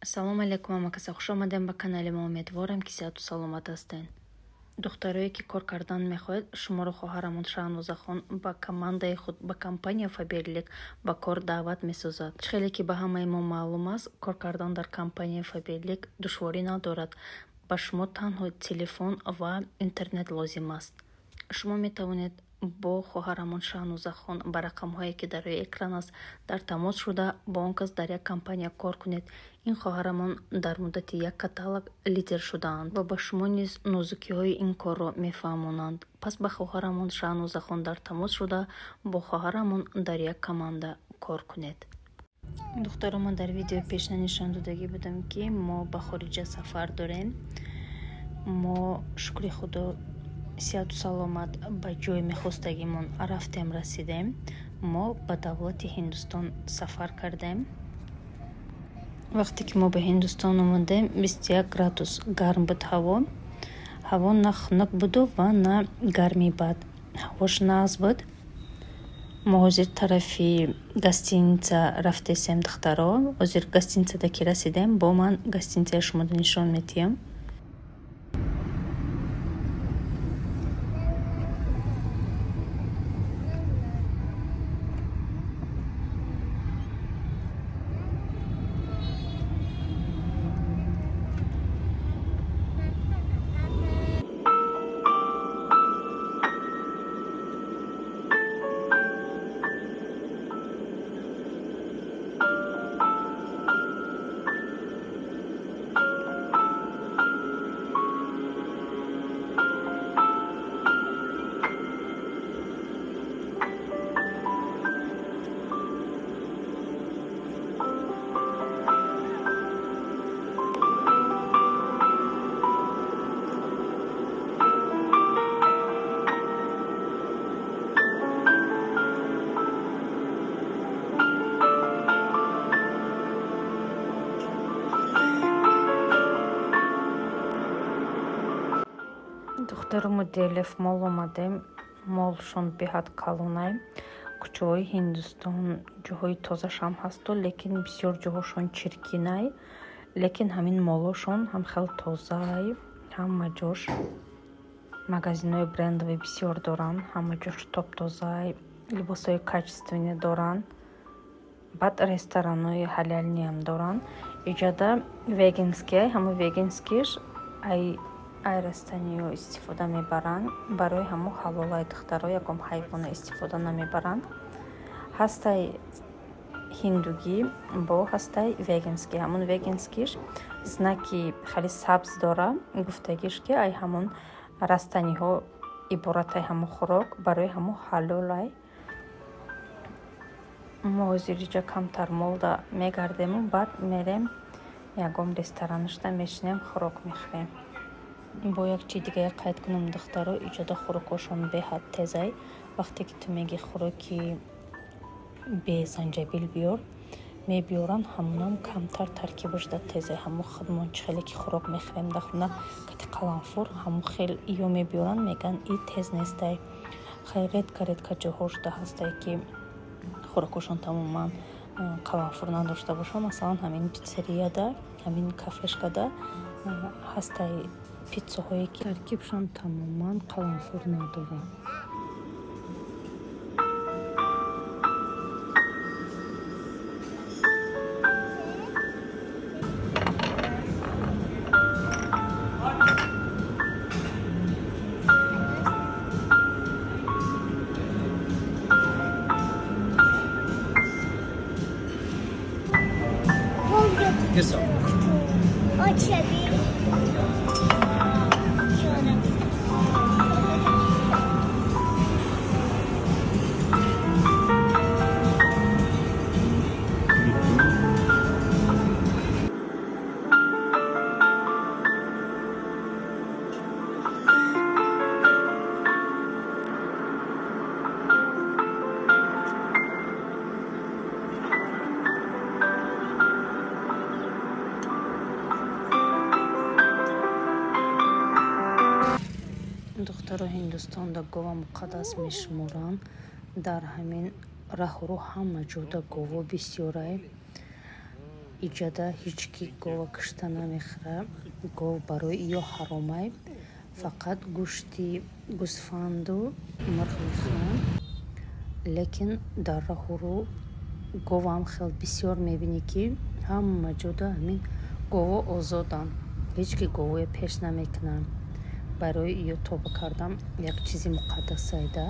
Салом алейкум, амакаса, хуш омадем ба канали мо. Умедворам ки сеҳату саломат ҳастед. Духтаре ки кор кардан мехоҳед, шуморо хоҳарамон Шаҳнозахон ба командаи худ ба компания Faberlic ба кор даъват месозад. Хеле ки ба ҳамаи мо маълум аст, кор кардан дар компанияи Faberlic душворӣ надорад. Ба шумо танҳо телефон ва интернет лозим аст. шумо метавонед бо хоҳарамон Шаҳнозахон ба рақамҳое ки дар рӯи экран аст дар тамос шуда ба он кас дар як компания кор кунед. ин хоҳарамон дар муддати як каталог лидер шудаанд ва ба шумо низ нозукиҳои ин корро мефаҳмонанд. пас ба хоҳарамон Шаҳнозахон дар тамос шуда бо хоҳарамон дар як команда кор кунед. духтаромо, дар видеои пешна нишон додагӣ будам ки мо ба хориҷа сафар дорем. мо шукри худо сеҳату саломат ба ҷои мехостагимон рафтем, расидем. мо ба давлати Ҳиндустон сафар кардем. вақте ки мо ба Ҳиндустон омадем, 21 градус гарм буд ҳаво. ҳаво на хунук буду ва на гарми бад. ҳавош нағз буд. мо ҳозир тарафи гостиница рафтесем духтаро. ҳозир гостиницада ки расидем, бо ман гостиницаи шуморо нишон медиҳам. духтаромо, делеф мол омадем. молшон беҳад калонай. кӯчаҳои Ҳиндустон ҷоҳои тозашам ҳасту, лекин бисёр ҷоҳошон чиркинай. лекин ҳамин молошон ҳам хел тозаай, ҳама ҷош магазинҳои брендови бисёр доранд, ҳама ҷош топтозаай, либосҳои качественӣ доранд. баъд ресторанҳои ҳалялниам доранд. иҷода веганския, ҳама веганскиш ай растаниё истифода мебаранд. барои ҳамо ҳалолай духтаро ягон ҳайвона истифода намебаранд. ҳастаи ҳиндугӣ бо ҳастаи веганскӣ. ҳамон веганскиш знаки хеле сабз дора, гуфтагиш ки ай ҳамон растаниҳо иборатай ҳамо хӯрок барои ҳамо ҳалолай. мо ҳозир иҷа камтар молда мегардему, баъд мерем ягон ресторанашда мешинем, хӯрок мехӯрем. бо як чи дига қайд кунам духтаро, иҷода хӯрокҳошон беҳад тезай. вақте ки ту меги хӯроки бе занҷабил биёр, мебиёранд, ҳамонам камтар таркибашда тезай. ҳамо худмон хеле ки хӯрок мехӯрем дар хона кати қаланфур, ҳамо хел ё мебиёранд, меган и тез нестай. хеле редка ҷоҳо шуда ҳастай ки хӯрокҳошон тамоман қаланфур надошта бошад. масалан ҳамин питсерияда, ҳамин кафешкада ҳастай питсаҳое ки таркибшон тамоман қаланфур надорад. духтаро Ҳиндустонда гова муқаддас мешуморанд. дар ҳамин раҳрӯ ҳама ҷода гово бисёрай. иҷада ҳички гова кишта намехӯра. Гов барои ё ҳаромай, фақат гӯшти гӯсфанду мурғ мехӯранд. Лекин дар роҳурӯ говам хел бисёр мебинӣ, ки ҳама ҷода ҳамин гово озоданд, ҳеҷки говое пеш намекунанд. Барои ё тоба кардан як чизи муқаддас сайда